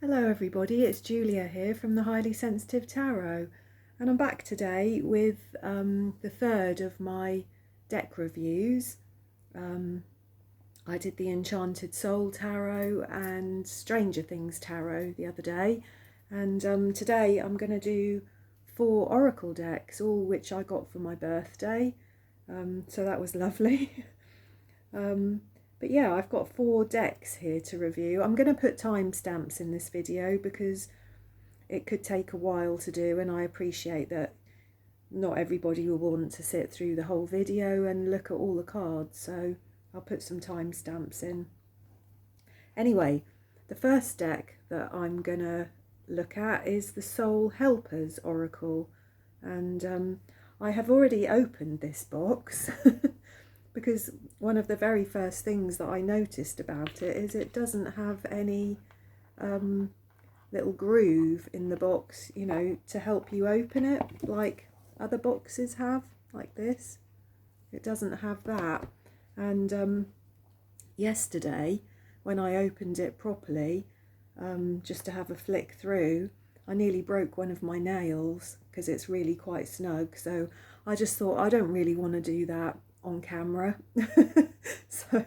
Hello everybody, it's Julia here from the Highly Sensitive Tarot, and I'm back today with the third of my deck reviews. I did the Enchanted Soul Tarot and Stranger Things Tarot the other day, and today I'm going to do 4 Oracle decks, all which I got for my birthday, so that was lovely. But yeah, I've got 4 decks here to review. I'm going to put timestamps in this video because it could take a while to do, and I appreciate that not everybody will want to sit through the whole video and look at all the cards, so I'll put some timestamps in. Anyway, the first deck that I'm going to look at is the Soul Helpers Oracle, and I have already opened this box because one of the very first things that I noticed about it is it doesn't have any little groove in the box, you know, to help you open it like other boxes have, like this. It doesn't have that. And yesterday, when I opened it properly, just to have a flick through, I nearly broke one of my nails because it's really quite snug. So I just thought I don't really want to do that on camera. So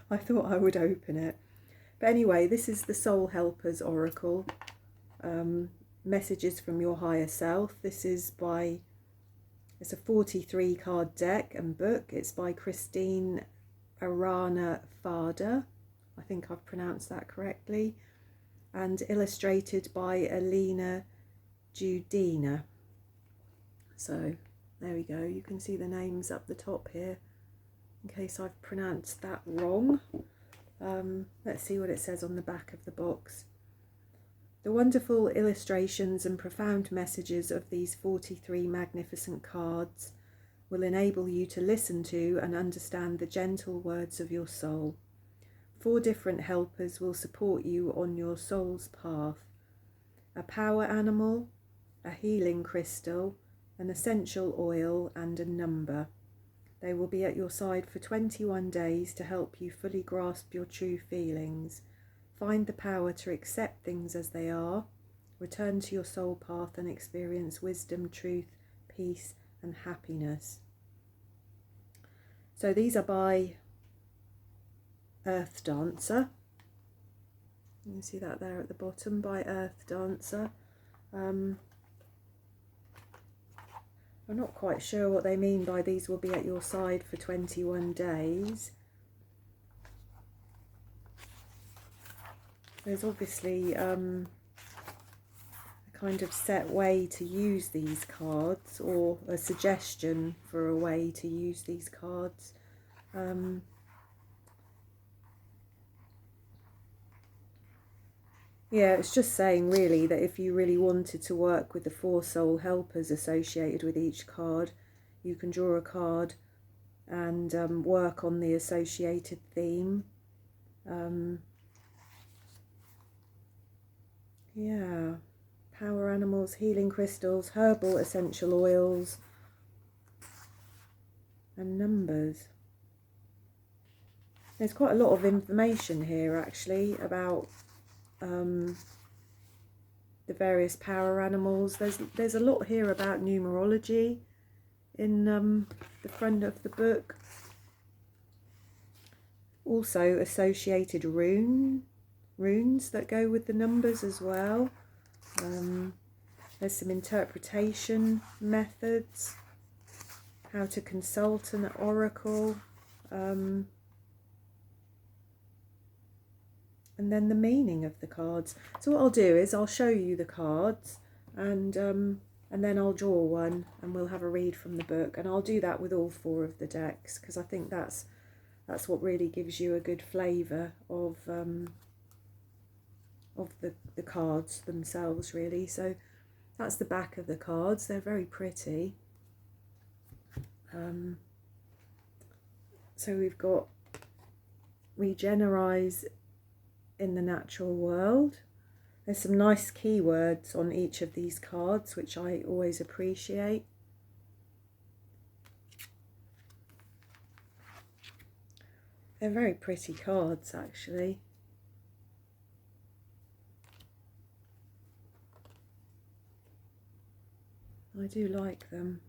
I thought I would open it. But anyway, this is the Soul Helpers Oracle. Messages from your higher self. This is by, it's a 43 card deck and book. It's by Christine Arana Fada. I think I've pronounced that correctly. And illustrated by Alina Judina. So there we go. You can see the names up the top here, in case I've pronounced that wrong. Let's see what it says on the back of the box. The wonderful illustrations and profound messages of these 43 magnificent cards will enable you to listen to and understand the gentle words of your soul. 4 different helpers will support you on your soul's path. A power animal, a healing crystal, an essential oil, and a number. They will be at your side for 21 days to help you fully grasp your true feelings. Find the power to accept things as they are. Return to your soul path and experience wisdom, truth, peace, and happiness. So these are by Earth Dancer. You can see that there at the bottom, by Earth Dancer. I'm not quite sure what they mean by these will be at your side for 21 days. There's obviously a kind of set way to use these cards, or a suggestion for a way to use these cards. Yeah, it's just saying really that if you really wanted to work with the 4 soul helpers associated with each card, you can draw a card and work on the associated theme. Yeah, power animals, healing crystals, herbal essential oils, and numbers. There's quite a lot of information here actually about the various power animals. There's a lot here about numerology in the front of the book. Also associated runes that go with the numbers as well. There's some interpretation methods, how to consult an oracle, and then the meaning of the cards. So what I'll do is I'll show you the cards, and then I'll draw one and we'll have a read from the book, and I'll do that with all 4 of the decks because I think that's what really gives you a good flavour of the cards themselves really. So that's the back of the cards. They're very pretty. So we've got regenerate in the natural world. There's some nice keywords on each of these cards, which I always appreciate. They're very pretty cards actually. I do like them.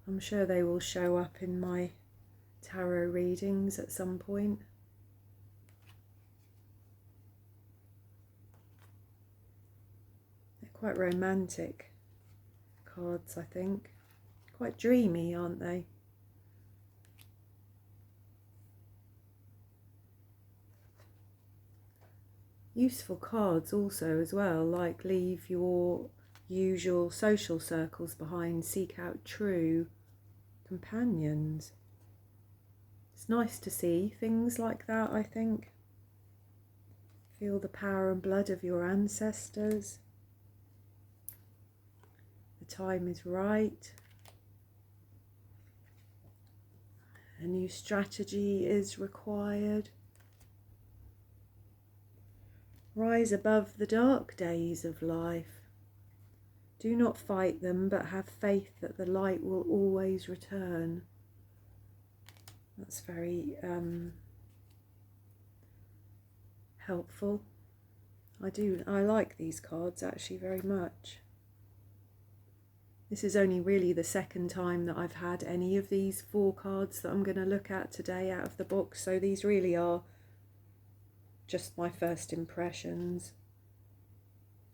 I'm sure they will show up in my tarot readings at some point. They're quite romantic cards, I think. Quite dreamy, aren't they? Useful cards also as well, like leave your usual social circles behind, seek out true companions. It's nice to see things like that, I think. Feel the power and blood of your ancestors. The time is right. A new strategy is required. Rise above the dark days of life. Do not fight them, but have faith that the light will always return. That's very helpful. I like these cards actually very much. This is only really the second time that I've had any of these 4 cards that I'm going to look at today out of the box, so these really are just my first impressions.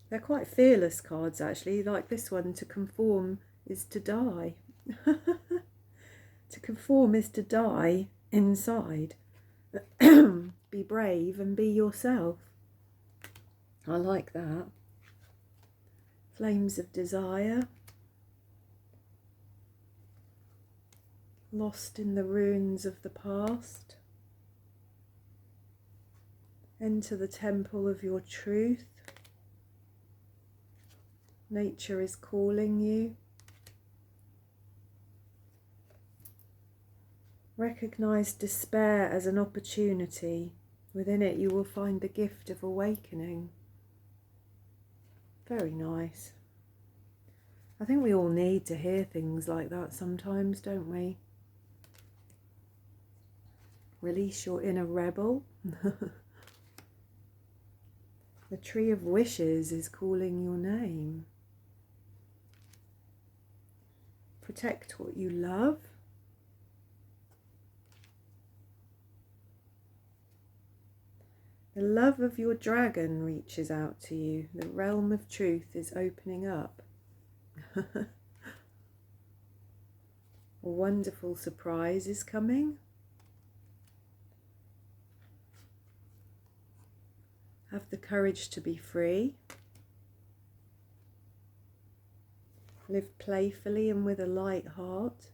They're quite fearless cards actually, like this one, to conform is to die. To conform is to die inside. Be brave and be yourself. I like that. Flames of desire. Lost in the ruins of the past. Enter the temple of your truth. Nature is calling you. Recognize despair as an opportunity. Within it you will find the gift of awakening. Very nice. I think we all need to hear things like that sometimes, don't we? Release your inner rebel. The tree of wishes is calling your name. Protect what you love. The love of your dragon reaches out to you. The realm of truth is opening up. A wonderful surprise is coming. Have the courage to be free. Live playfully and with a light heart.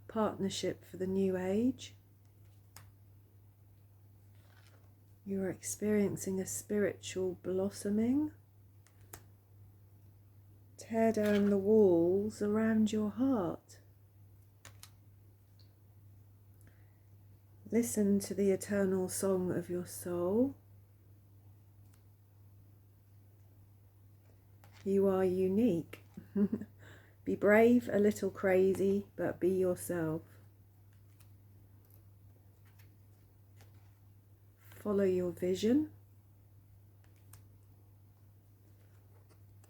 A partnership for the new age. You are experiencing a spiritual blossoming. Tear down the walls around your heart. Listen to the eternal song of your soul. You are unique. Be brave, a little crazy, but be yourself. Follow your vision.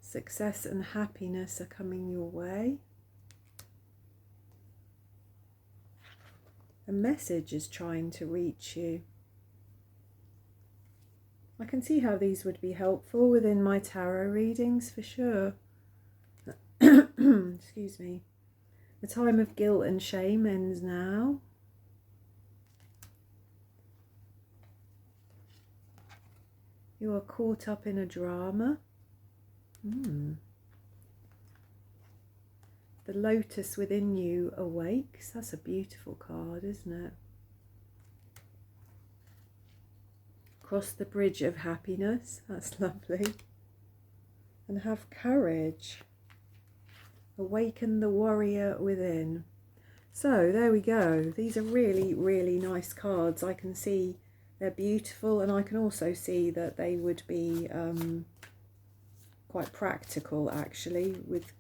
Success and happiness are coming your way. A message is trying to reach you. I can see how these would be helpful within my tarot readings for sure. Excuse me. The time of guilt and shame ends now. You are caught up in a drama. The lotus within you awakes. That's a beautiful card, isn't it? Cross the bridge of happiness. That's lovely. And have courage. Awaken the warrior within. So there we go. These are really, really nice cards. I can see they're beautiful, and I can also see that they would be quite practical actually, with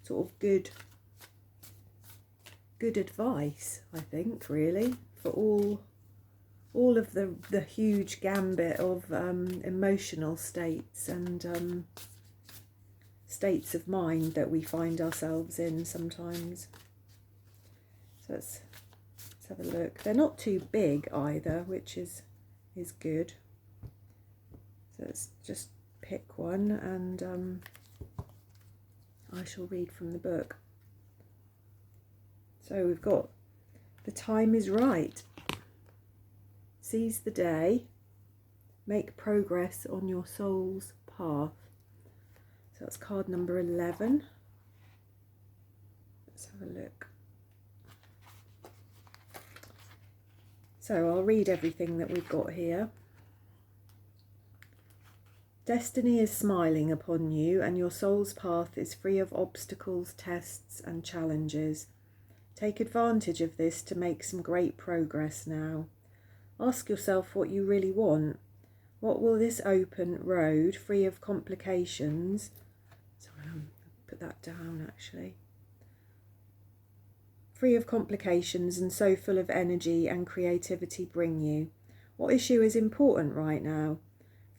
sort of good advice, I think, really, for all all of the huge gambit of emotional states and states of mind that we find ourselves in sometimes. So let's have a look. They're not too big either, which is good. So let's just pick one and I shall read from the book. So we've got the time is right. Seize the day. Make progress on your soul's path. So that's card number 11. Let's have a look. So I'll read everything that we've got here. Destiny is smiling upon you, and your soul's path is free of obstacles, tests, and challenges. Take advantage of this to make some great progress now. Ask yourself what you really want. What will this open road, free of complications? Sorry, I'll put that down actually. Free of complications and so full of energy and creativity bring you? What issue is important right now?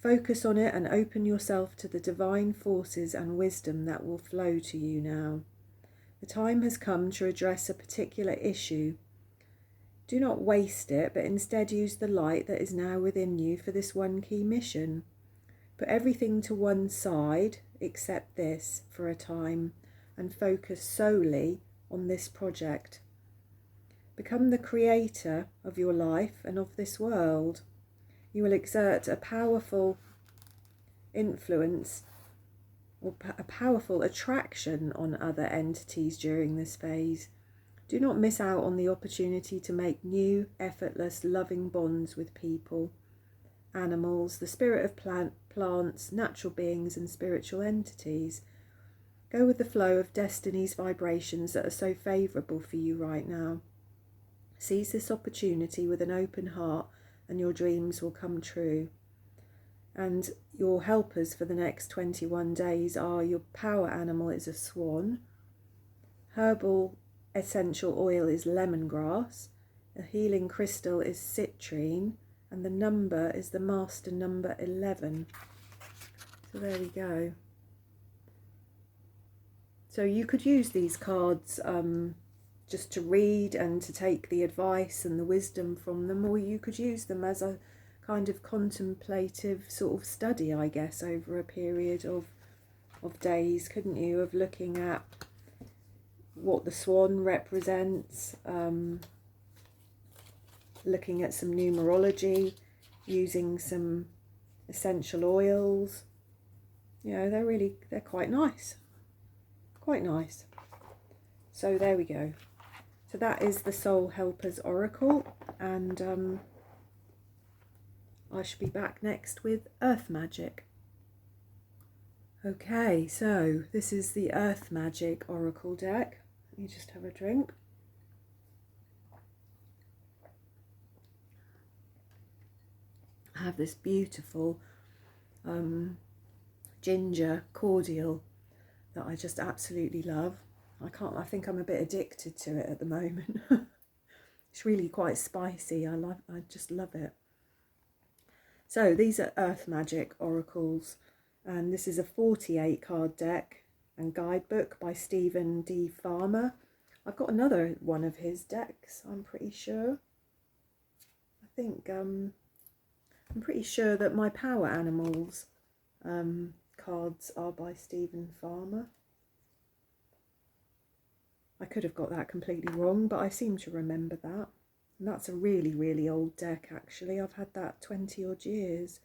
Focus on it and open yourself to the divine forces and wisdom that will flow to you now. The time has come to address a particular issue. Do not waste it, but instead use the light that is now within you for this one key mission. Put everything to one side, except this, for a time, and focus solely on this project. Become the creator of your life and of this world. You will exert a powerful influence or a powerful attraction on other entities during this phase. Do not miss out on the opportunity to make new, effortless, loving bonds with people, animals, the spirit of plants, natural beings and spiritual entities. Go with the flow of destiny's vibrations that are so favourable for you right now. Seize this opportunity with an open heart and your dreams will come true. And your helpers for the next 21 days are: your power animal is a swan, herbal essential oil is lemongrass, a healing crystal is citrine, and the number is the master number 11. So there we go. So you could use these cards just to read and to take the advice and the wisdom from them, or you could use them as a kind of contemplative sort of study, I guess, over a period of days, couldn't you, of looking at what the swan represents, looking at some numerology, using some essential oils. You know, they're quite nice. Quite nice. So there we go. So that is the Soul Helpers Oracle, and I shall be back next with Earth Magic. Okay, so this is the Earth Magic Oracle deck. Let me just have a drink. I have this beautiful ginger cordial that I just absolutely love. I think I'm a bit addicted to it at the moment. It's really quite spicy. I just love it. So these are Earth Magic Oracles, and this is a 48 card deck and guidebook by Stephen D. Farmer. I've got another one of his decks, I'm pretty sure. I think I'm pretty sure that my Power Animals cards are by Stephen Farmer. I could have got that completely wrong, but I seem to remember that. And that's a really, really old deck, actually. I've had that 20 odd years.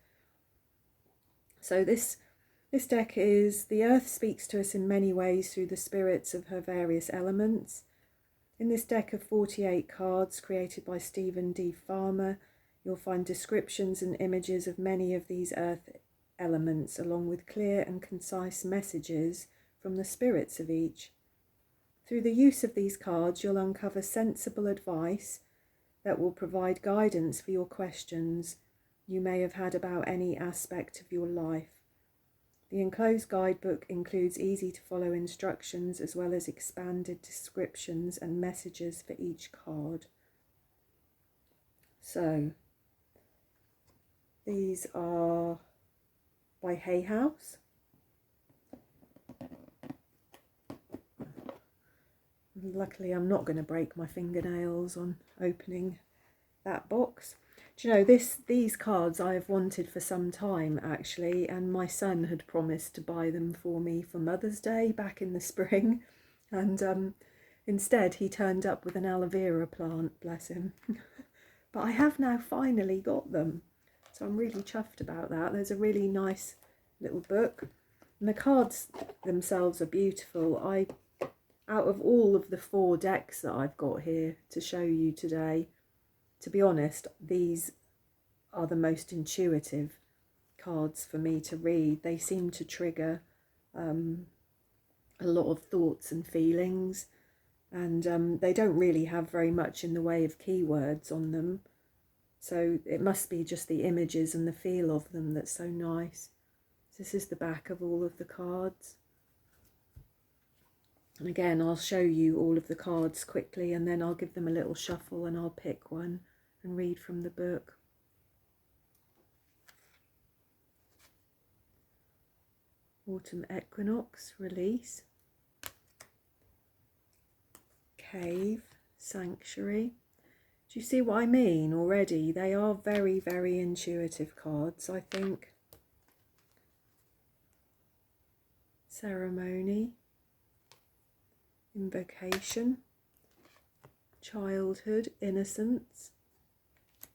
So this deck is: the earth speaks to us in many ways through the spirits of her various elements. In this deck of 48 cards created by Stephen D. Farmer, you'll find descriptions and images of many of these earth elements, along with clear and concise messages from the spirits of each. Through the use of these cards, you'll uncover sensible advice that will provide guidance for your questions you may have had about any aspect of your life. The enclosed guidebook includes easy to follow instructions as well as expanded descriptions and messages for each card. So These are by Hay House. Luckily I'm not going to break my fingernails on opening that box. Do you know, these cards I have wanted for some time actually, and my son had promised to buy them for me for Mother's Day back in the spring, and instead he turned up with an aloe vera plant, bless him. But I have now finally got them, so I'm really chuffed about that. There's a really nice little book, and the cards themselves are beautiful. Out of all of the 4 decks that I've got here to show you today, to be honest, these are the most intuitive cards for me to read. They seem to trigger a lot of thoughts and feelings, and they don't really have very much in the way of keywords on them. So it must be just the images and the feel of them that's so nice. This is the back of all of the cards. And again, I'll show you all of the cards quickly, and then I'll give them a little shuffle and I'll pick one and read from the book. Autumn Equinox, Release. Cave, Sanctuary. Do you see what I mean already? They are very, very intuitive cards, I think. Ceremony. Invocation. Childhood, Innocence. I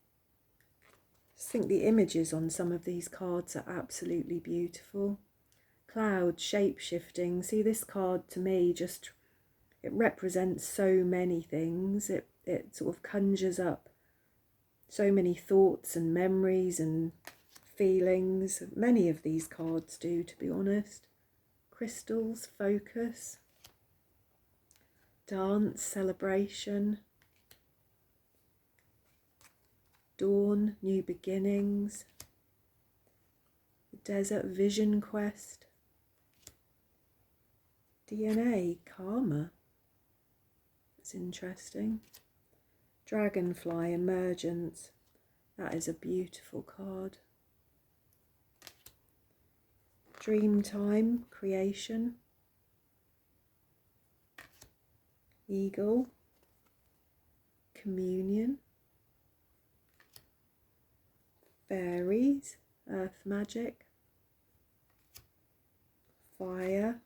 just think the images on some of these cards are absolutely beautiful. Cloud, shape-shifting. See, this card to me just, it represents so many things. It sort of conjures up so many thoughts and memories and feelings. Many of these cards do, to be honest. Crystals, Focus. Dance, Celebration. Dawn, New Beginnings. The Desert, Vision Quest. DNA, Karma. That's interesting. Dragonfly, Emergence. That is a beautiful card. Dreamtime, Creation. Eagle. Communion. Fairies, Earth Magic. Fire,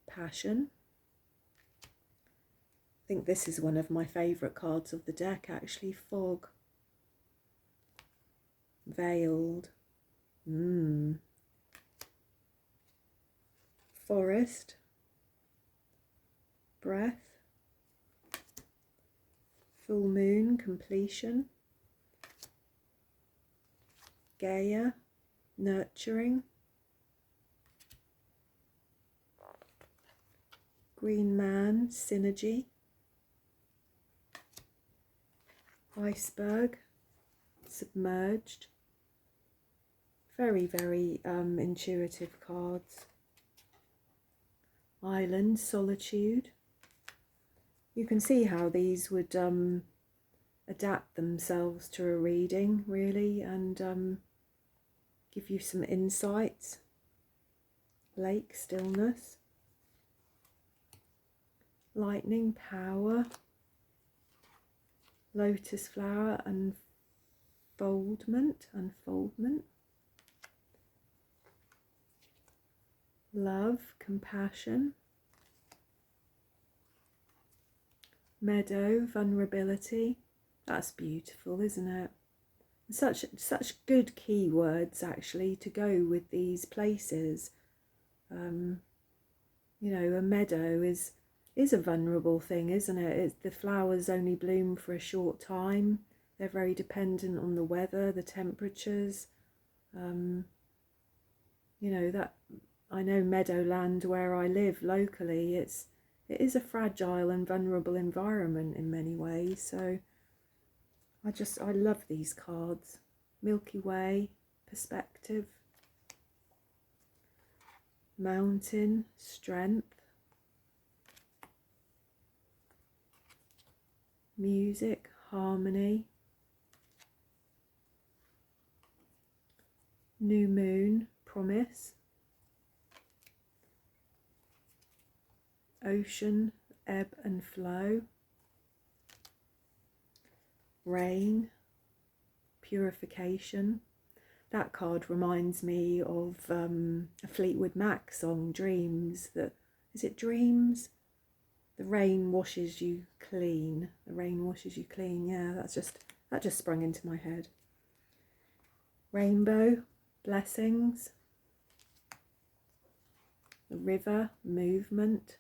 Passion. I think this is one of my favourite cards of the deck actually. Fog. Veiled. Forest. Breath. Full Moon, Completion. Gaia, Nurturing. Green Man, Synergy. Iceberg, Submerged. Very, very intuitive cards. Island, Solitude. You can see how these would adapt themselves to a reading, really, and give you some insights. Lake, Stillness. Lightning, Power. Lotus Flower, Unfoldment. Love, Compassion. Meadow, Vulnerability. That's beautiful, isn't it? Such good keywords actually to go with these places. You know, a meadow is a vulnerable thing, isn't it? The flowers only bloom for a short time. They're very dependent on the weather, the temperatures. You know, that I know Meadowland where I live locally, it is a fragile and vulnerable environment in many ways. So I love these cards. Milky Way, Perspective. Mountain, Strength. Music, Harmony. New moon, promise. Ocean, ebb and flow. Rain, purification. That card reminds me of a Fleetwood Mac song, Dreams. Is it Dreams? The rain washes you clean. The rain washes you clean. Yeah, that just sprung into my head. Rainbow, blessings. The river, movement.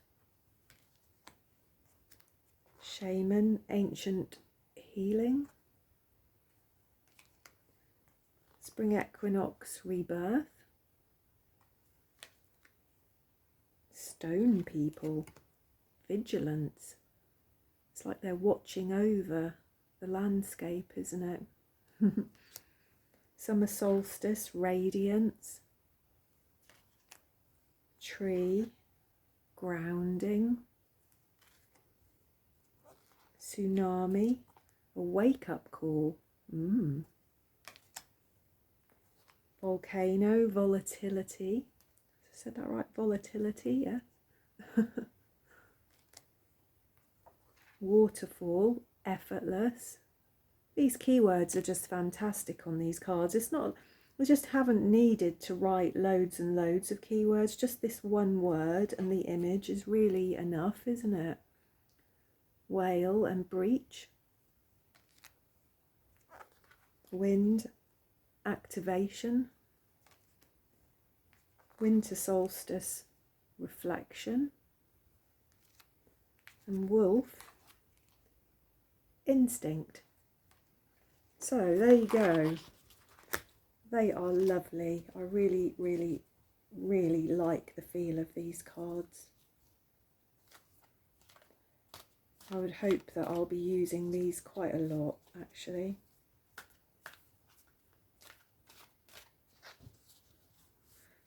Shaman, ancient healing. Spring equinox, rebirth. Stone people, vigilance. It's like they're watching over the landscape, isn't it? Summer solstice, radiance. Tree, grounding. Tsunami, a wake-up call. Volcano, volatility. I said that right? Volatility, yeah. Waterfall, effortless. These keywords are just fantastic on these cards. We just haven't needed to write loads and loads of keywords. Just this one word and the image is really enough, isn't it? Whale and breach. Wind, activation. Winter solstice, reflection. And wolf, instinct. So there you go. They are lovely. I really, really, really like the feel of these cards. I would hope that I'll be using these quite a lot, actually.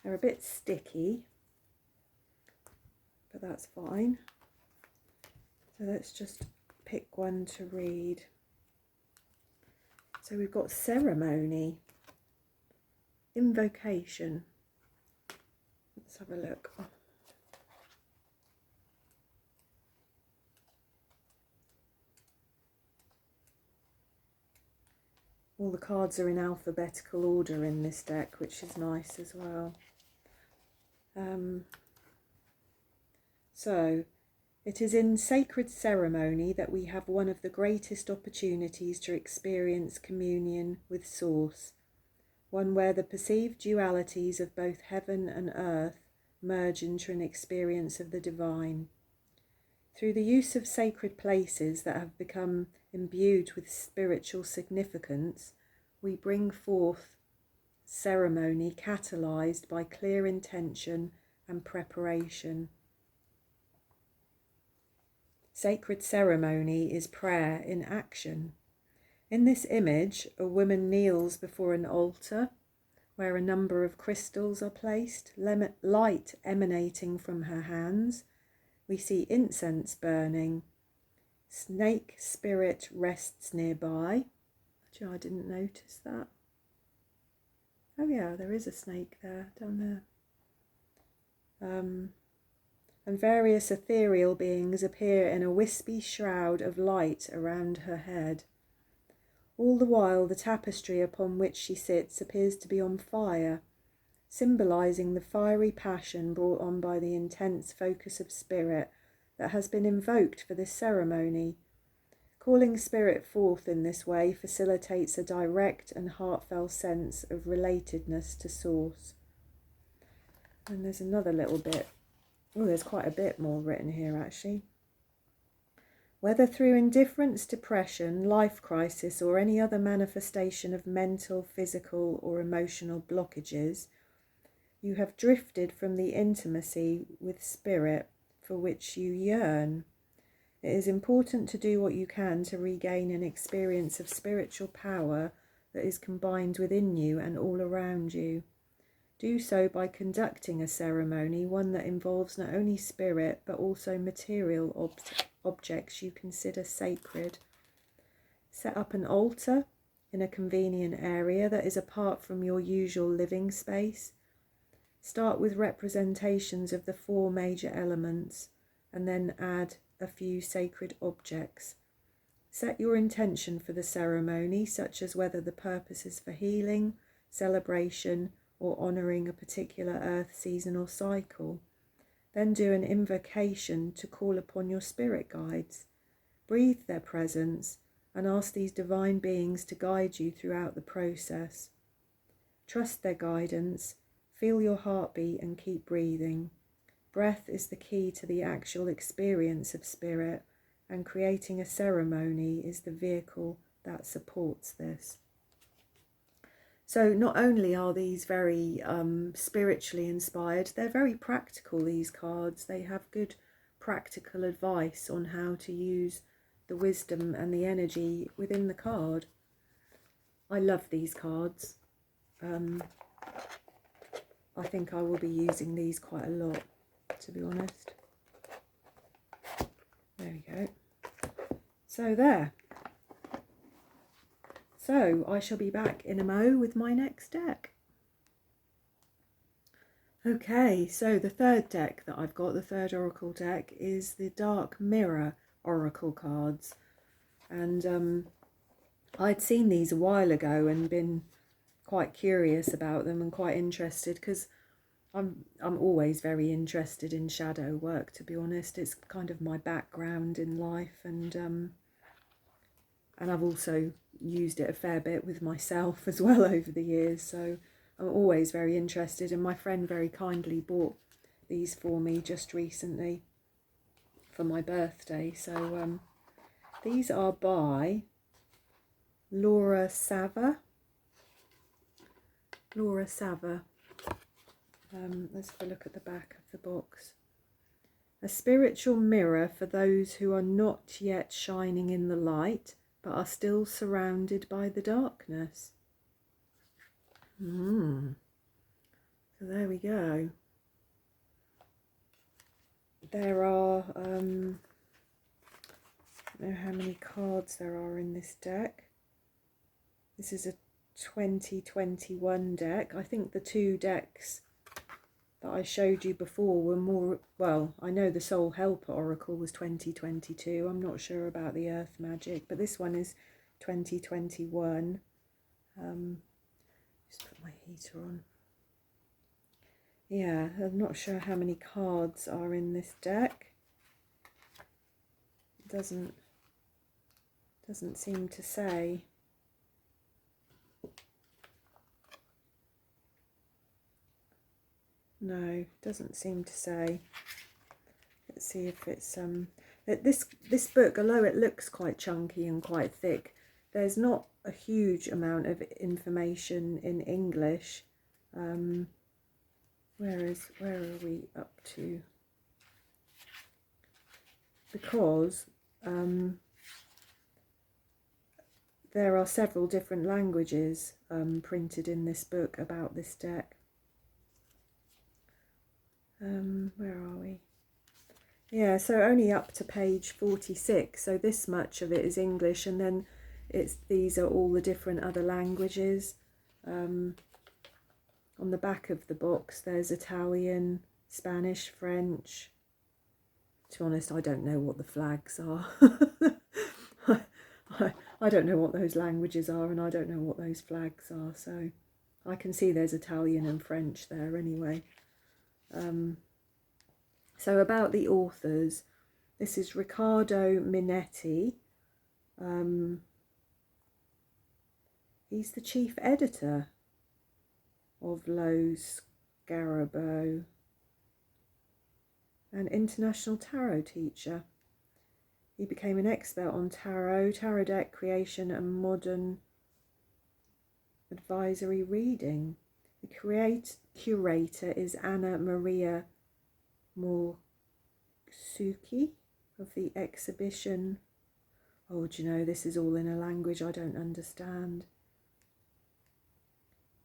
They're a bit sticky, but that's fine. So let's just pick one to read. So we've got ceremony, invocation. Let's have a look. Oh. All the cards are in alphabetical order in this deck, which is nice as well. So, it is in sacred ceremony that we have one of the greatest opportunities to experience communion with Source, one where the perceived dualities of both heaven and earth merge into an experience of the divine. Through the use of sacred places that have become imbued with spiritual significance, we bring forth ceremony catalyzed by clear intention and preparation. Sacred ceremony is prayer in action. In this image, a woman kneels before an altar where a number of crystals are placed, light emanating from her hands. We see incense burning. Snake spirit rests nearby. Actually, I didn't notice that. Oh yeah, there is a snake there, down there. And various ethereal beings appear in a wispy shroud of light around her head. All the while, the tapestry upon which she sits appears to be on fire, symbolizing the fiery passion brought on by the intense focus of spirit that has been invoked for this ceremony. Calling spirit forth in this way facilitates a direct and heartfelt sense of relatedness to Source. And there's another little bit. Oh, there's quite a bit more written here, actually. Whether through indifference, depression, life crisis, or any other manifestation of mental, physical, or emotional blockages, you have drifted from the intimacy with spirit for which you yearn. It is important to do what you can to regain an experience of spiritual power that is combined within you and all around you. Do so by conducting a ceremony, one that involves not only spirit but also material objects you consider sacred. Set up an altar in a convenient area that is apart from your usual living space. Start with representations of the 4 major elements and then add a few sacred objects. Set your intention for the ceremony, such as whether the purpose is for healing, celebration, or honouring a particular earth season or cycle. Then do an invocation to call upon your spirit guides. Breathe their presence and ask these divine beings to guide you throughout the process. Trust their guidance, feel your heartbeat and keep breathing. Breath is the key to the actual experience of spirit, and creating a ceremony is the vehicle that supports this. So not only are these very spiritually inspired, they're very practical, these cards. They have good practical advice on how to use the wisdom and the energy within the card. I love these cards. I think I will be using these quite a lot, to be honest. There we go. So there. So I shall be back in a mo with my next deck. Okay, so the third deck that I've got, the third oracle deck, is the Dark Mirror oracle cards. And I'd seen these a while ago and been quite curious about them and quite interested, because I'm always very interested in shadow work, to be honest. It's kind of my background in life, and I've also used it a fair bit with myself as well over the years, so I'm always very interested, and my friend very kindly bought these for me just recently for my birthday. So these are by Laura Sava. Let's have a look at the back of the box. A spiritual mirror for those who are not yet shining in the light, but are still surrounded by the darkness. So there we go. There are, I don't know how many cards there are in this deck. This is a 2021 deck. I think the 2 decks that I showed you before were more, well, I know the Soul Helper Oracle was 2022. I'm not sure about the Earth Magic, but this one is 2021. Just put my heater on. Yeah, I'm not sure how many cards are in this deck. It doesn't seem to say. No, doesn't seem to say. Let's see if it's this book, although it looks quite chunky and quite thick, there's not a huge amount of information in English. Where are we up to? Because there are several different languages printed in this book about this deck. Where are we? Yeah, so only up to page 46, so this much of it is English, and then these are all the different other languages. On the back of the box there's Italian, Spanish, French. To be honest, I don't know what the flags are. I don't know what those languages are, and I don't know what those flags are, so I can see there's Italian and French there anyway. So about the authors, this is Riccardo Minetti. He's the chief editor of Lo Scarabeo, an international tarot teacher. He became an expert on tarot deck creation and modern advisory reading. The curator is Anna Maria Morsuki of the exhibition. Oh, do you know, this is all in a language I don't understand.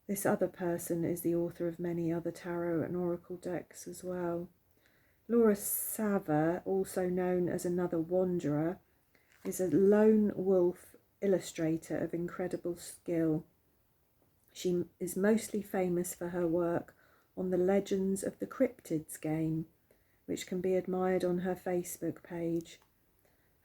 This other person is the author of many other tarot and oracle decks as well. Laura Sava, also known as Another Wanderer, is a lone wolf illustrator of incredible skill. She is mostly famous for her work on the Legends of the Cryptids game, which can be admired on her Facebook page.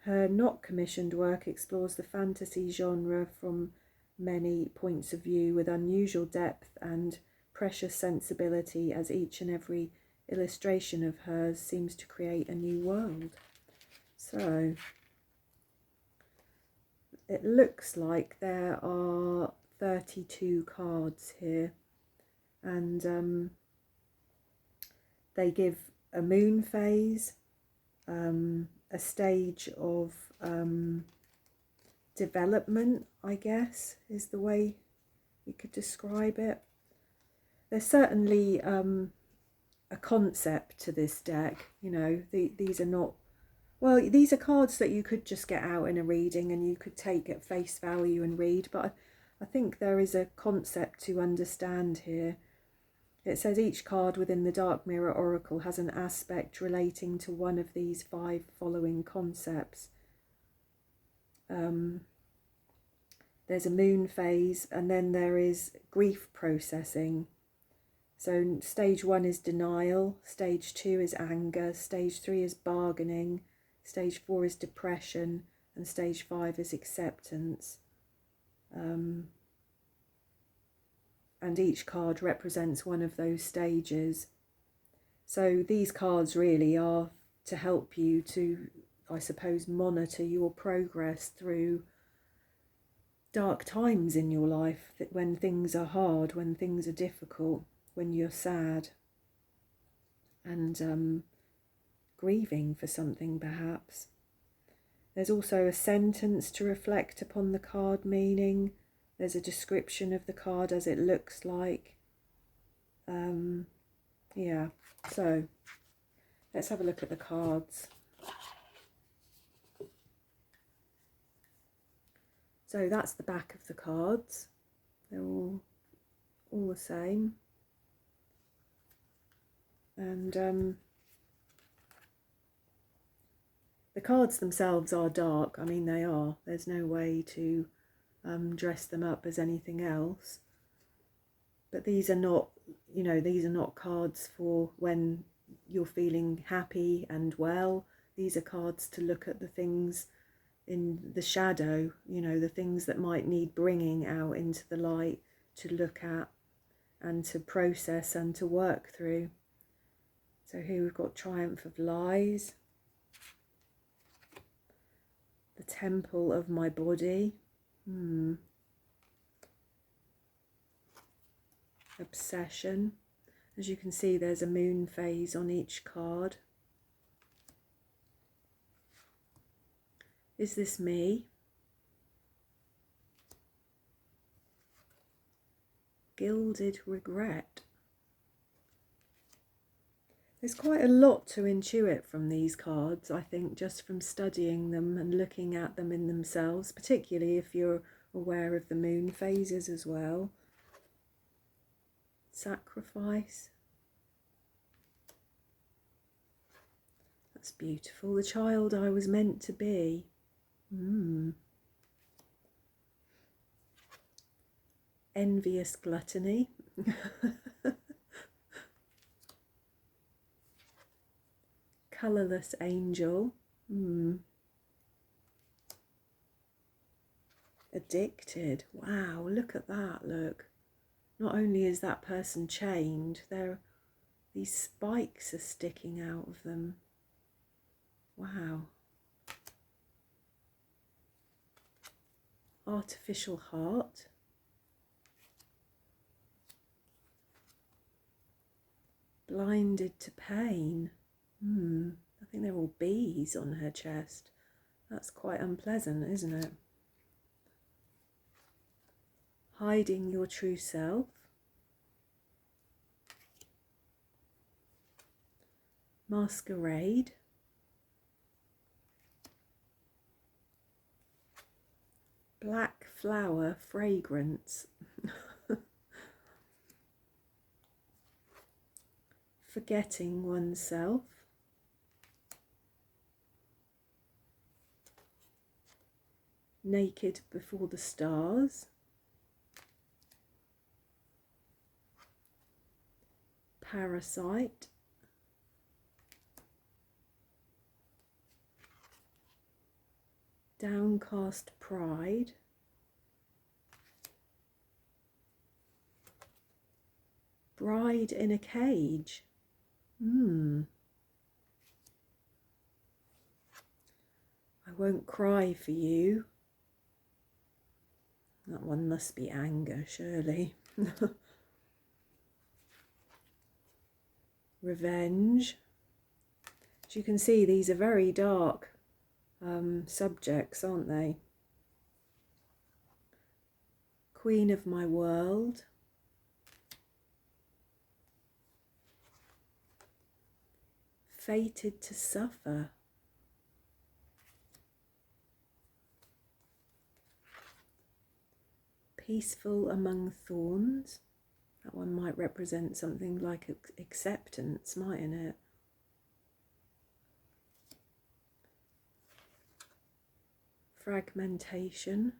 Her not commissioned work explores the fantasy genre from many points of view with unusual depth and precious sensibility, as each and every illustration of hers seems to create a new world. So it looks like there are 32 cards here, and they give a moon phase, a stage of development, I guess, is the way you could describe it. There's certainly a concept to this deck. You know, these are not, well, these are cards that you could just get out in a reading and you could take at face value and read, but I think there is a concept to understand here. It says each card within the Dark Mirror Oracle has an aspect relating to one of these 5 following concepts. There's a moon phase, and then there is grief processing. So stage 1 is denial, stage 2 is anger, stage 3 is bargaining, stage 4 is depression, and stage 5 is acceptance. And each card represents one of those stages. So these cards really are to help you to, I suppose, monitor your progress through dark times in your life, that when things are hard, when things are difficult, when you're sad and grieving for something perhaps. There's also a sentence to reflect upon the card meaning. There's a description of the card as it looks like. Yeah, so let's have a look at the cards. So that's the back of the cards. They're all the same. And the cards themselves are dark. I mean, they are. There's no way to dress them up as anything else. But these are not, you know, these are not cards for when you're feeling happy and well. These are cards to look at the things in the shadow, you know, the things that might need bringing out into the light to look at and to process and to work through. So here we've got Triumph of Lies, the Temple of My Body, Obsession. As you can see, there's a moon phase on each card. Is this me? Gilded Regret. There's quite a lot to intuit from these cards, I think, just from studying them and looking at them in themselves, particularly if you're aware of the moon phases as well. Sacrifice. That's beautiful. The child I was meant to be. Envious Gluttony. Colourless Angel. Addicted. Wow, look at that, look. Not only is that person chained, these spikes are sticking out of them. Wow. Artificial Heart. Blinded to Pain. I think they're all bees on her chest. That's quite unpleasant, isn't it? Hiding Your True Self. Masquerade. Black Flower Fragrance. Forgetting Oneself. naked before the stars, parasite, downcast pride, bride in a cage. I won't cry for you. That one must be anger, surely. Revenge. As you can see, these are very dark subjects, aren't they? Queen of my world. Fated to suffer. Peaceful among thorns. That one might represent something like acceptance, mightn't it? Fragmentation.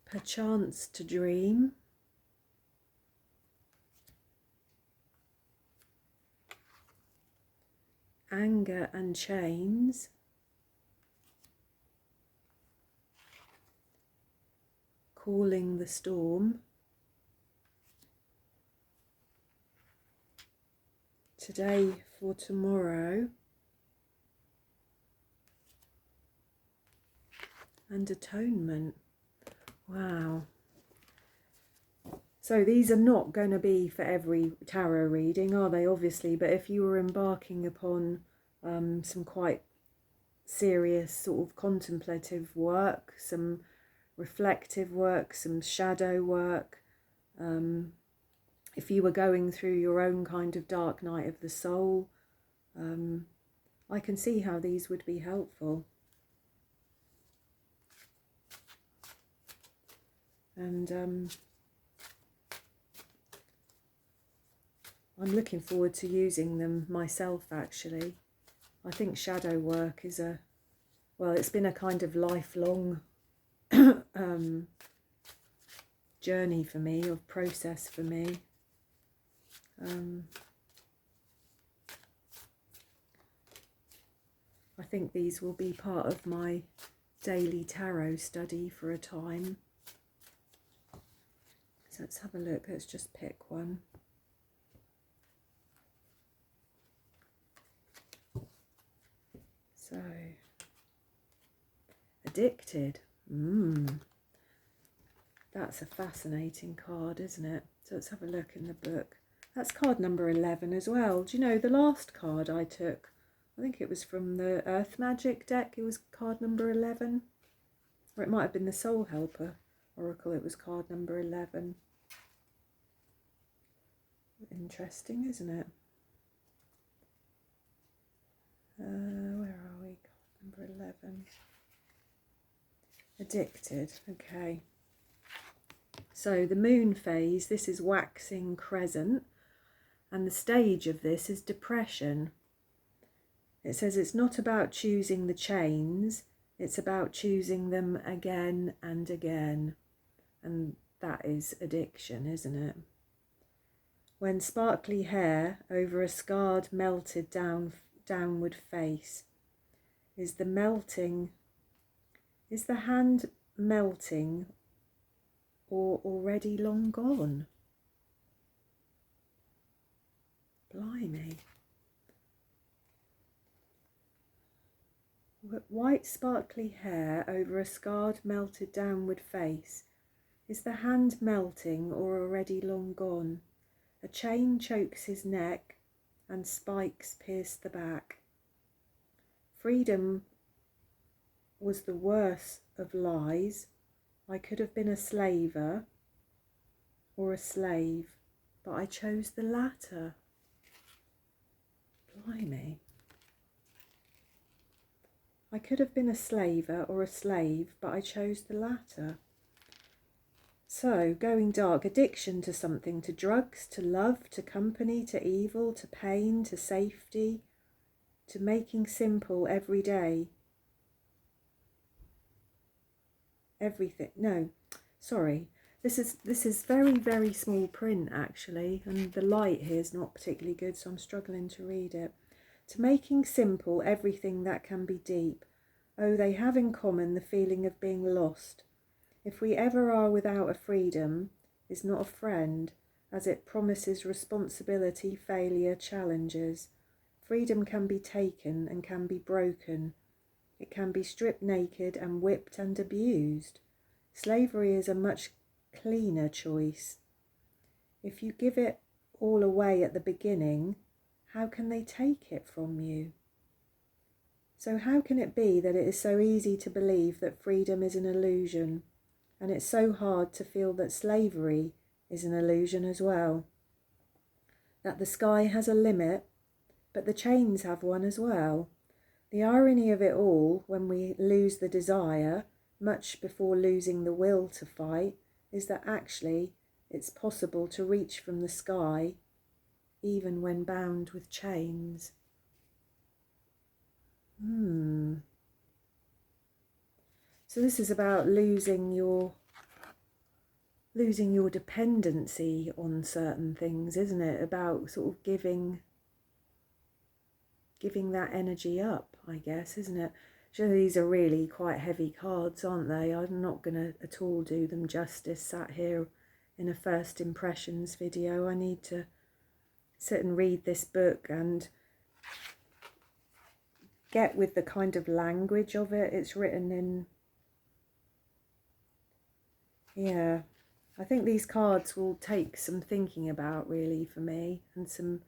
Perchance to dream. Anger and chains. Calling the storm. Today for tomorrow. And atonement. Wow. So these are not going to be for every tarot reading, are they? Obviously, but if you were embarking upon some quite serious sort of contemplative work, some reflective work, some shadow work, if you were going through your own kind of dark night of the soul, I can see how these would be helpful. And I'm looking forward to using them myself, actually. I think shadow work is well, it's been a kind of lifelong journey for me, or process for me. I think these will be part of my daily tarot study for a time. So let's have a look, let's just pick one. So, addicted. That's a fascinating card, isn't it? So let's have a look in the book. That's card number 11 as well. Do you know, the last card I took, I think it was from the Earth Magic deck, it was card number 11. Or it might have been the Soul Helper Oracle, it was card number 11. Interesting, isn't it? Where are we? Card number 11. Addicted, okay. So the moon phase, this is waxing crescent, and the stage of this is depression. It says it's not about choosing the chains, it's about choosing them again and again. And that is addiction, isn't it? When sparkly hair over a scarred, melted downward face. Is the hand melting or already long gone? Blimey. White sparkly hair over a scarred, melted downward face. Is the hand melting or already long gone? A chain chokes his neck and spikes pierce the back. Freedom was the worst of lies. I could have been a slaver or a slave, but I chose the latter. Blimey. I could have been a slaver or a slave, but I chose the latter. So, going dark, addiction to something, to drugs, to love, to company, to evil, to pain, to safety, to making simple every day. Everything. No, sorry. This is very, very small print actually, and the light here is not particularly good, so I'm struggling to read it. To making simple everything that can be deep. Oh, they have in common the feeling of being lost. If we ever are without a freedom, is not a friend, as it promises responsibility, failure, challenges. Freedom can be taken and can be broken. It can be stripped naked and whipped and abused. Slavery is a much cleaner choice. If you give it all away at the beginning, how can they take it from you? So how can it be that it is so easy to believe that freedom is an illusion, and it's so hard to feel that slavery is an illusion as well? That the sky has a limit, but the chains have one as well. The irony of it all, when we lose the desire, much before losing the will to fight, is that actually it's possible to reach from the sky, even when bound with chains. So this is about losing your dependency on certain things, isn't it? About sort of giving that energy up, I guess, isn't it? So these are really quite heavy cards, aren't they? I'm not going to at all do them justice sat here in a first impressions video. I need to sit and read this book and get with the kind of language of it. It's written in, yeah, I think these cards will take some thinking about really for me, and some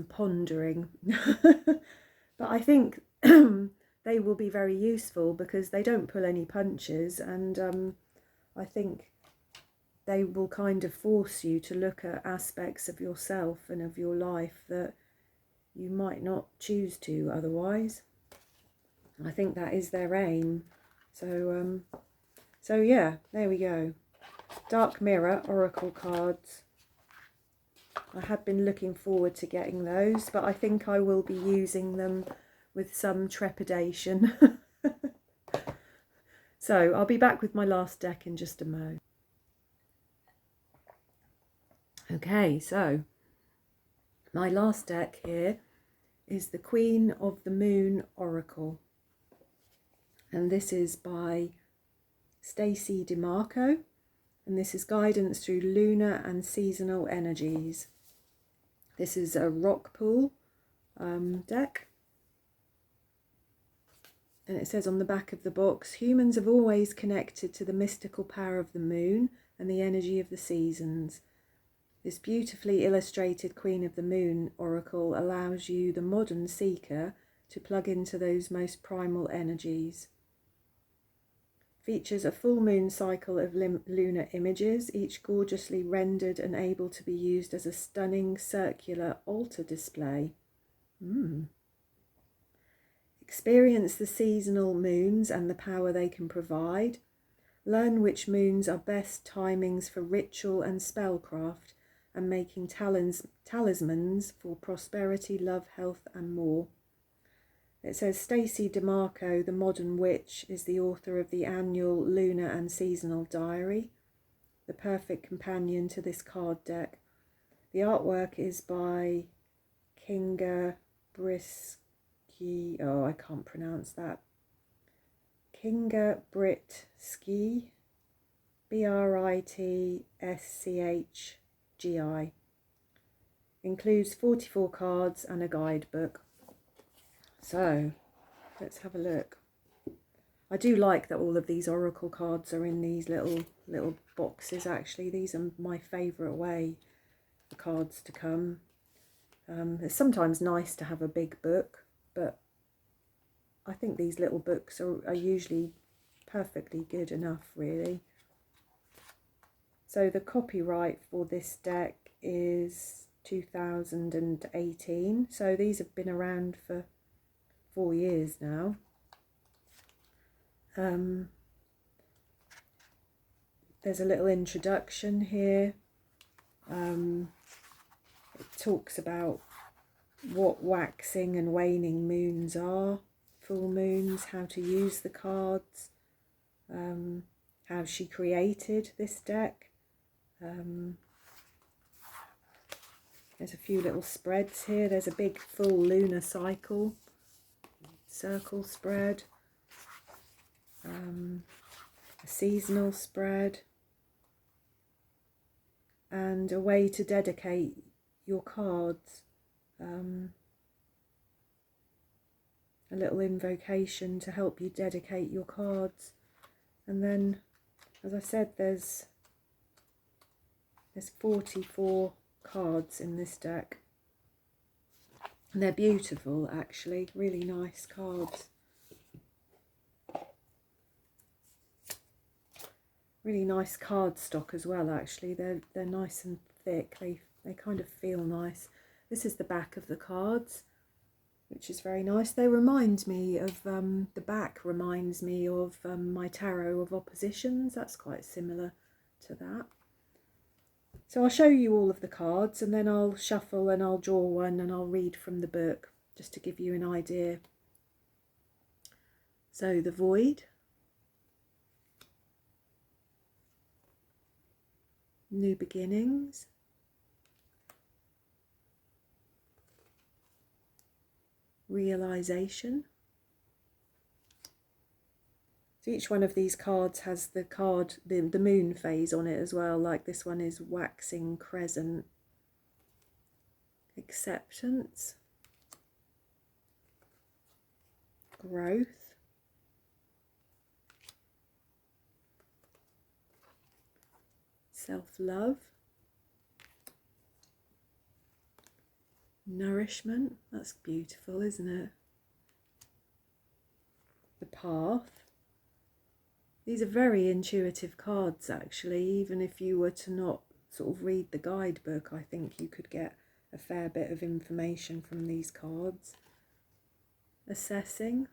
pondering. But I think they will be very useful because they don't pull any punches, and I think they will kind of force you to look at aspects of yourself and of your life that you might not choose to otherwise. I think that is their aim. So yeah, there we go. Dark Mirror Oracle cards. I had been looking forward to getting those, but I think I will be using them with some trepidation. So I'll be back with my last deck in just a mo. Okay, so my last deck here is the Queen of the Moon Oracle, and this is by Stacey DeMarco, and this is guidance through lunar and seasonal energies. This is a rock pool deck, and it says on the back of the box, humans have always connected to the mystical power of the moon and the energy of the seasons. This beautifully illustrated Queen of the Moon Oracle allows you, the modern seeker, to plug into those most primal energies. Features a full moon cycle of lunar images, each gorgeously rendered and able to be used as a stunning circular altar display. Experience the seasonal moons and the power they can provide. Learn which moons are best timings for ritual and spellcraft, and making talismans for prosperity, love, health and more. It says Stacey DeMarco, the modern witch, is the author of the annual lunar and seasonal diary, the perfect companion to this card deck. The artwork is by Kinga Britski. Oh, I can't pronounce that. Kinga Britski, Britschgi. Includes 44 cards and a guidebook. So let's have a look. I do like that all of these oracle cards are in these little boxes. Actually, these are my favourite way for cards to come. It's sometimes nice to have a big book, but I think these little books are usually perfectly good enough, really. So the copyright for this deck is 2018. So these have been around for 4 years now. There's a little introduction here. It talks about what waxing and waning moons are, full moons, how to use the cards, how she created this deck. There's a few little spreads here. There's a big full lunar cycle, circle spread, a seasonal spread, and a way to dedicate your cards. A little invocation to help you dedicate your cards. And then, as I said, there's 44 cards in this deck. And they're beautiful, actually, really nice cards. Really nice card stock as well, actually. They're nice and thick. They kind of feel nice. This is the back of the cards, which is very nice. They remind me of, the back reminds me of my Tarot of Oppositions. That's quite similar to that. So I'll show you all of the cards, and then I'll shuffle and I'll draw one and I'll read from the book, just to give you an idea. So the Void, New Beginnings, Realization. So each one of these cards has the moon phase on it as well, like this one is Waxing Crescent. Acceptance, Growth, Self-love, Nourishment. That's beautiful, isn't it? The Path. These are very intuitive cards, actually. Even if you were to not sort of read the guidebook, I think you could get a fair bit of information from these cards. Assessing,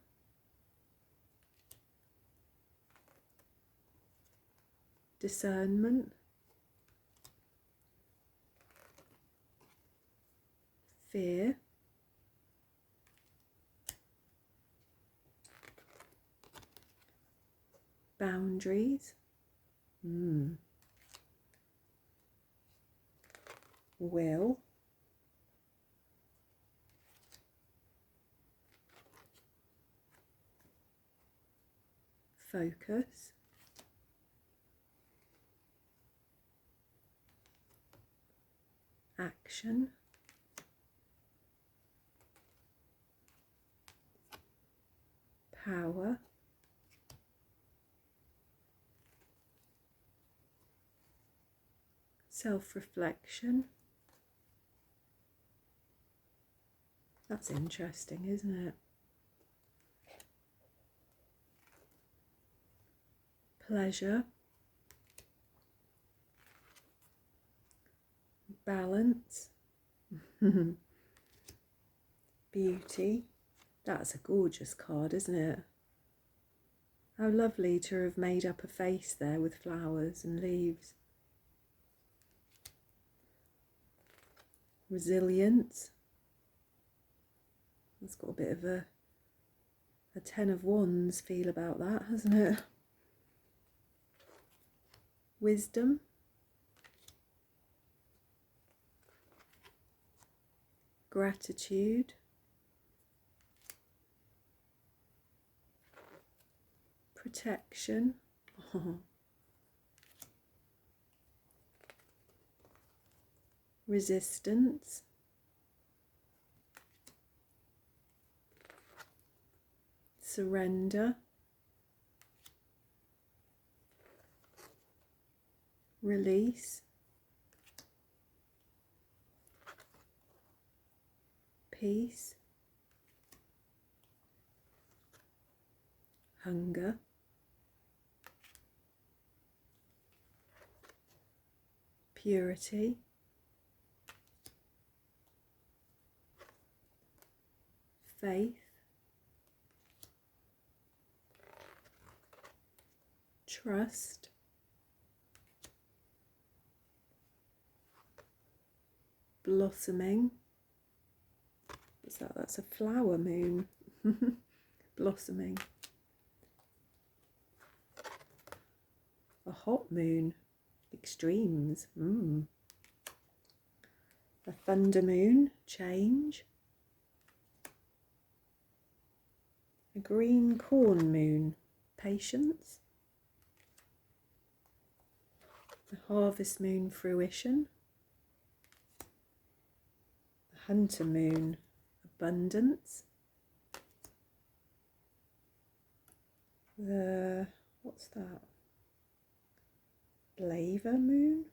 Discernment, Fear, Boundaries, Will, Focus, Action, Power, Self-reflection. That's interesting, isn't it? Pleasure, Balance, Beauty. That's a gorgeous card, isn't it? How lovely to have made up a face there with flowers and leaves. Resilience. It's got a bit of a Ten of Wands feel about that, hasn't it? Wisdom. Gratitude. Protection. Resistance. Surrender. Release. Peace. Hunger. Purity. Faith. Trust. Blossoming. What's that? That's a flower moon. Blossoming. A hot moon. Extremes. A thunder moon. Change. A green corn moon. Patience. A harvest moon. Fruition. A hunter moon. Abundance. What's that? Blaver moon?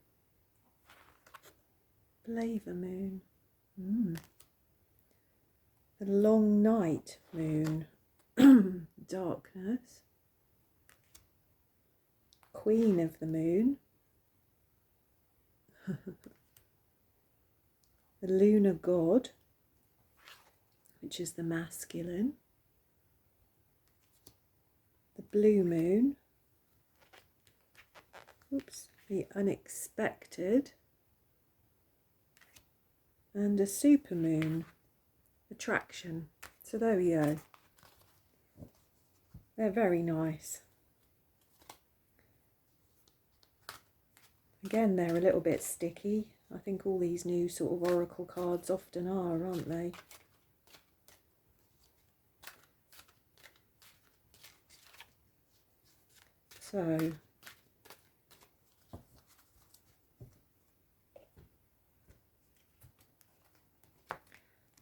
Blaver moon. The long night moon. Darkness. Queen of the moon. The lunar god, which is the masculine. The blue moon. Oops, the unexpected. And a supermoon, attraction. So there we go. They're very nice. Again, they're a little bit sticky. I think all these new sort of oracle cards often are, aren't they? So,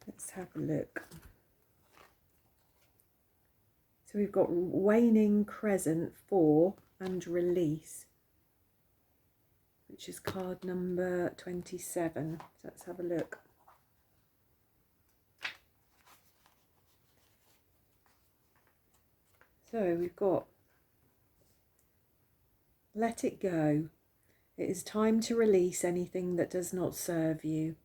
let's have a look. So we've got waning crescent 4 and release, which is card number 27. So let's have a look. So we've got let it go. It is time to release anything that does not serve you.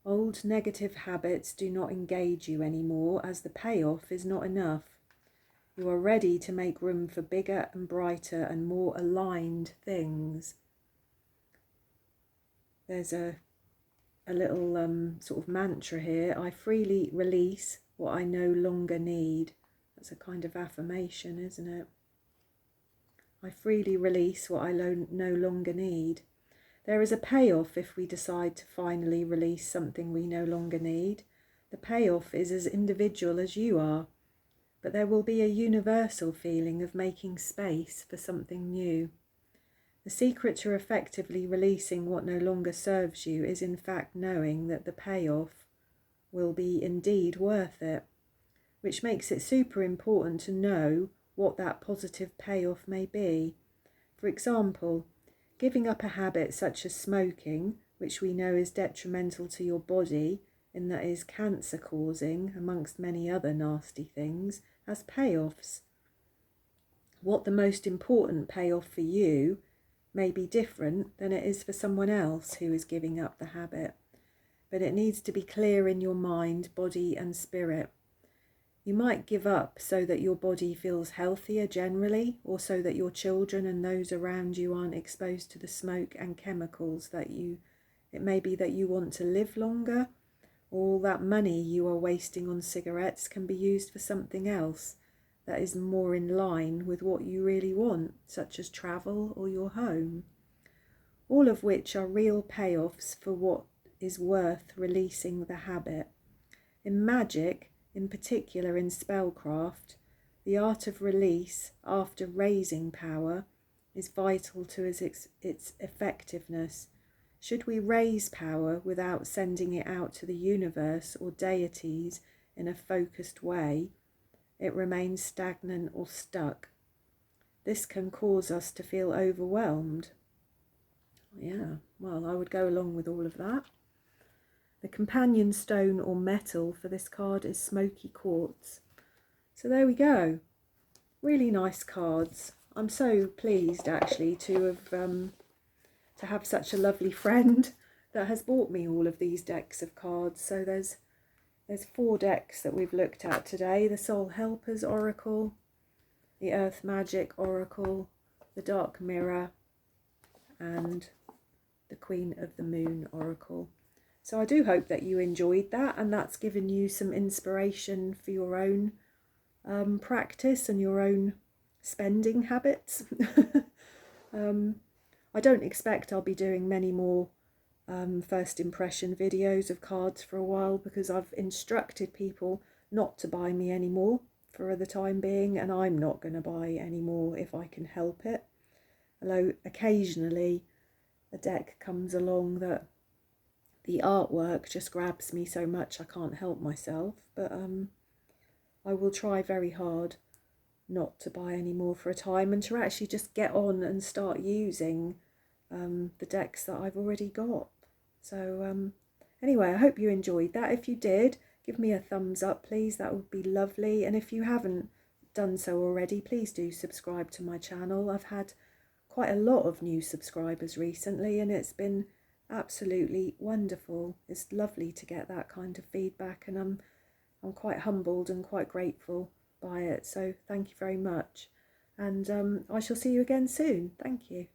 Old negative habits do not engage you anymore, as the payoff is not enough. You are ready to make room for bigger and brighter and more aligned things. There's a little sort of mantra here. I freely release what I no longer need. That's a kind of affirmation, isn't it? I freely release what I no longer need. There is a payoff if we decide to finally release something we no longer need. The payoff is as individual as you are, but there will be a universal feeling of making space for something new. The secret to effectively releasing what no longer serves you is in fact knowing that the payoff will be indeed worth it, which makes it super important to know what that positive payoff may be. For example, giving up a habit such as smoking, which we know is detrimental to your body in that it is cancer causing, amongst many other nasty things, has payoffs. What the most important payoff for you may be different than it is for someone else who is giving up the habit, but it needs to be clear in your mind, body and spirit. You might give up so that your body feels healthier generally, or so that your children and those around you aren't exposed to the smoke and chemicals it may be that you want to live longer. All that money you are wasting on cigarettes can be used for something else that is more in line with what you really want, such as travel or your home. All of which are real payoffs for what is worth releasing the habit. In magic, in particular in spellcraft, the art of release after raising power is vital to its effectiveness. Should we raise power without sending it out to the universe or deities in a focused way, it remains stagnant or stuck. This can cause us to feel overwhelmed. Yeah, well, I would go along with all of that. The companion stone or metal for this card is smoky quartz. So there we go. Really nice cards. I'm so pleased actually to have such a lovely friend that has bought me all of these decks of cards. So there's 4 decks that we've looked at today. The Soul Helpers Oracle, the Earth Magic Oracle, the Dark Mirror, and the Queen of the Moon Oracle. So I do hope that you enjoyed that, and that's given you some inspiration for your own practice and your own spending habits. I don't expect I'll be doing many more first impression videos of cards for a while, because I've instructed people not to buy me anymore for the time being, and I'm not going to buy any more if I can help it. Although occasionally a deck comes along that the artwork just grabs me so much I can't help myself, but I will try very hard not to buy any more for a time, and to actually just get on and start using the decks that I've already got. So anyway, I hope you enjoyed that. If you did, give me a thumbs up, please. That would be lovely. And if you haven't done so already, please do subscribe to my channel. I've had quite a lot of new subscribers recently, and it's been absolutely wonderful. It's lovely to get that kind of feedback, and I'm quite humbled and quite grateful by it. So thank you very much, and I shall see you again soon. Thank you.